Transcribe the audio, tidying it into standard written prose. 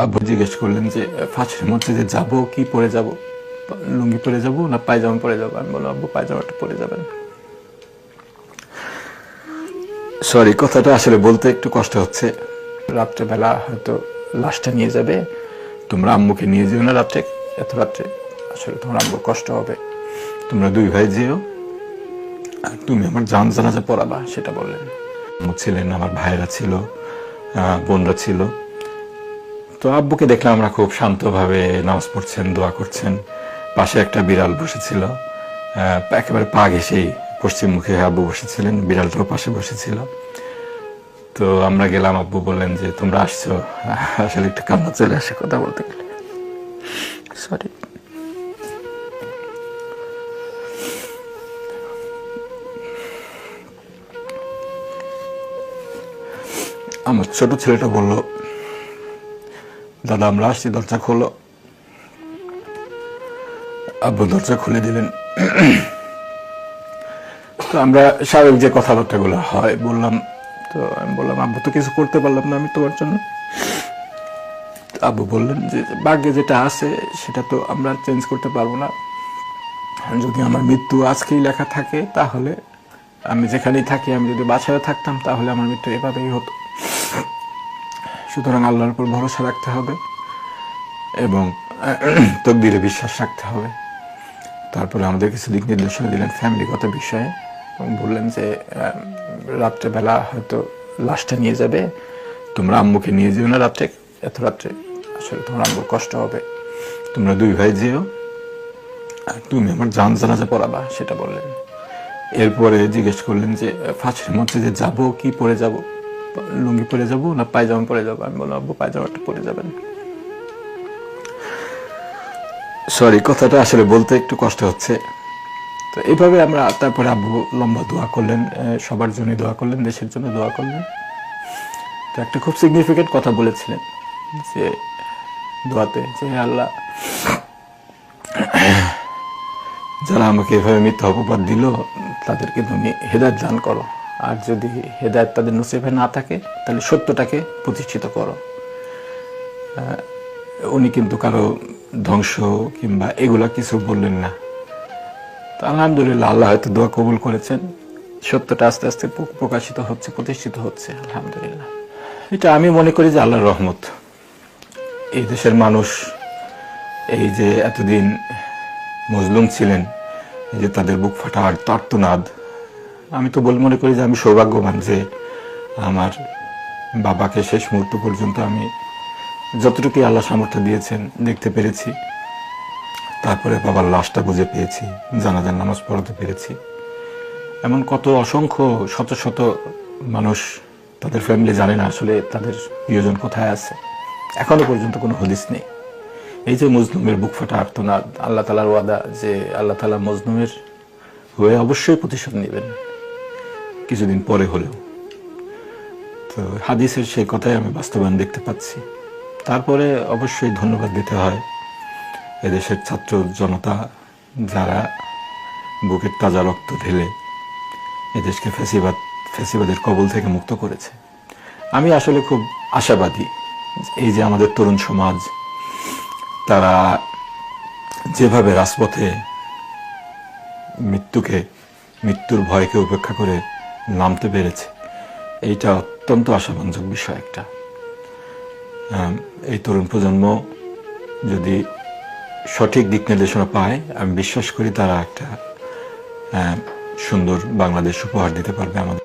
আব্বু জিজ্ঞেস করলেন যে ফাঁসির মসজিদে যাব কি পরে যাব, লুঙ্গি পরে যাব না পায়জামা পরে যাব। আমি বললাম আব্বু পায়জামাটা পরে যাবেন। সরি, কথাটা আসলে বলতে একটু কষ্ট হচ্ছে। রাত্রেবেলা হয়তো লাশটা নিয়ে যাবে, তোমরা আম্মুকে নিয়ে যেও না রাত্রে, এত রাত্রে আসলে তোমার আম্মুর কষ্ট হবে, তোমরা দুই ভাই যেও, আর তুমি আমার জানাজা পড়াবা, সেটা বললেন। আম্মু ছিলেন, আমার ভাইরা ছিল, বোনরা ছিল। তো আব্বুকে দেখলাম আমরা খুব শান্তভাবে নামাজ পড়ছেন, দোয়া করছেন। পাশে একটা বিড়াল বসেছিল, একেবারে পা ঘেঁষেই পশ্চিম মুখে আব্বু বসেছিলেন, বিড়ালটাও পাশে বসেছিল। তো আমরা গেলাম, আব্বু বললেন যে তোমরা আসছো। আসলে একটু কান্না চলে আসে কথা বলতে গেলে, সরি। আমার ছোট ছেলেটা বলল, দাদা আমরা আসছি, দরজা খোলো। আব্বু দরজা খুলে দিলেন। তো আমরা স্বাভাবিক যে কথাবার্তাগুলো হয় বললাম। তো আমি বললাম আব্বু তো কিছু করতে পারলাম না আমি তোমার জন্য। আব্বু বললেন যে ভাগ্যে যেটা আছে সেটা তো আমরা চেঞ্জ করতে পারবো না। যদি আমার মৃত্যু আজকেই লেখা থাকে তাহলে আমি যেখানেই থাকি, আমি যদি বাসায় থাকতাম তাহলে আমার মৃত্যু এভাবেই হতো। সুতরাং আল্লাহর উপর ভরসা রাখতে হবে এবং তকদিরে বিশ্বাস রাখতে হবে। তারপরে আমাদের কিছু দিক নির্দেশনা দিলেন ফ্যামিলিগত বিষয়ে এবং বললেন যে রাত্রেবেলা হয়তো লাশটা নিয়ে যাবে, তোমরা আম্মুকে নিয়ে যেও না রাত্রে, এত রাত্রে আসলে তোমার আম্মুর কষ্ট হবে, তোমরা দুই ভাই যেও, আর তুমি আমার জানাজা পড়াবা, সেটা বললেন। এরপরে জিজ্ঞেস করলেন যে ফাঁসির মসজিদে যাব কি পরে যাব, লুঙ্গি পরে যাব না পায়জামা পরে যাব। আমি বললাম আব্বু পায়জামাটা পরে যাবেন। সরি, কথাটা আসলে বলতে একটু কষ্ট হচ্ছে। তো এইভাবে আমরা, তারপরে আব্বু লম্বা দোয়া করলেন, সবার জন্য দোয়া করলেন, দেশের জন্য দোয়া করলেন। তো একটা খুব সিগনিফিকেন্ট কথা বলেছিলেন যে দোয়াতে, যে আল্লাহ যারা আমাকে এভাবে মিথ্যা অপবাদ দিল তাদেরকে তুমি হেদায়েত দান করো, আর যদি হেদায়েত তাদের নসিবে না থাকে তাহলে সত্যটাকে প্রতিষ্ঠিত করো। উনি কিন্তু কারো ধ্বংস কিংবা এগুলা কিছু বললেন না। তো আলহামদুলিল্লাহ, আল্লাহ হয়তো দোয়া কবুল করেছেন, সত্যটা আস্তে আস্তে প্রকাশিত হচ্ছে, প্রতিষ্ঠিত হচ্ছে, আলহামদুলিল্লাহ। এটা আমি মনে করি যে আল্লাহর রহমত। এই দেশের মানুষ এই যে এতদিন মজলুম ছিলেন, এই যে তাদের বুক ফাটা আর্তনাদ, আমি তো মনে করি যে আমি সৌভাগ্যবান যে আমার বাবাকে শেষ মুহূর্ত পর্যন্ত আমি যতটুকু আল্লাহ সামর্থ্য দিয়েছেন দেখতে পেরেছি। তারপরে বাবার লাশটা বুঝে পেয়েছি, জানাজার নামাজ পড়াতে পেরেছি। এমন কত অসংখ্য শত শত মানুষ, তাদের ফ্যামিলি জানে না আসলে তাদের প্রিয়জন কোথায় আছে, এখনো পর্যন্ত কোনো হদিস নেই। এই যে মজলুমের বুক ফাটা আর্তনাদ, আল্লাহ তালার ওয়াদা যে আল্লাহ তালা মজলুমের হয়ে অবশ্যই প্রতিশোধ নেবেন, কিছুদিন পরে হলেও। তো হাদিসের সেই কথাই আমি বাস্তবায়ন দেখতে পাচ্ছি। তারপরে অবশ্যই ধন্যবাদ দিতে হয় এদেশের ছাত্র জনতা, যারা বুকের তাজা রক্ত ঢেলে এদেশকে ফ্যাসিবাদের কবল থেকে মুক্ত করেছে। আমি আসলে খুব আশাবাদী, এই যে আমাদের তরুণ সমাজ, তারা যেভাবে রাজপথে মৃত্যুর ভয়কে উপেক্ষা করে নামতে পেরেছে, এইটা অত্যন্ত আশাব্যঞ্জক বিষয় একটা। এই তরুণ প্রজন্ম যদি সঠিক দিক নির্দেশনা পায়, আমি বিশ্বাস করি তারা একটা সুন্দর বাংলাদেশ উপহার দিতে পারবে আমাদের।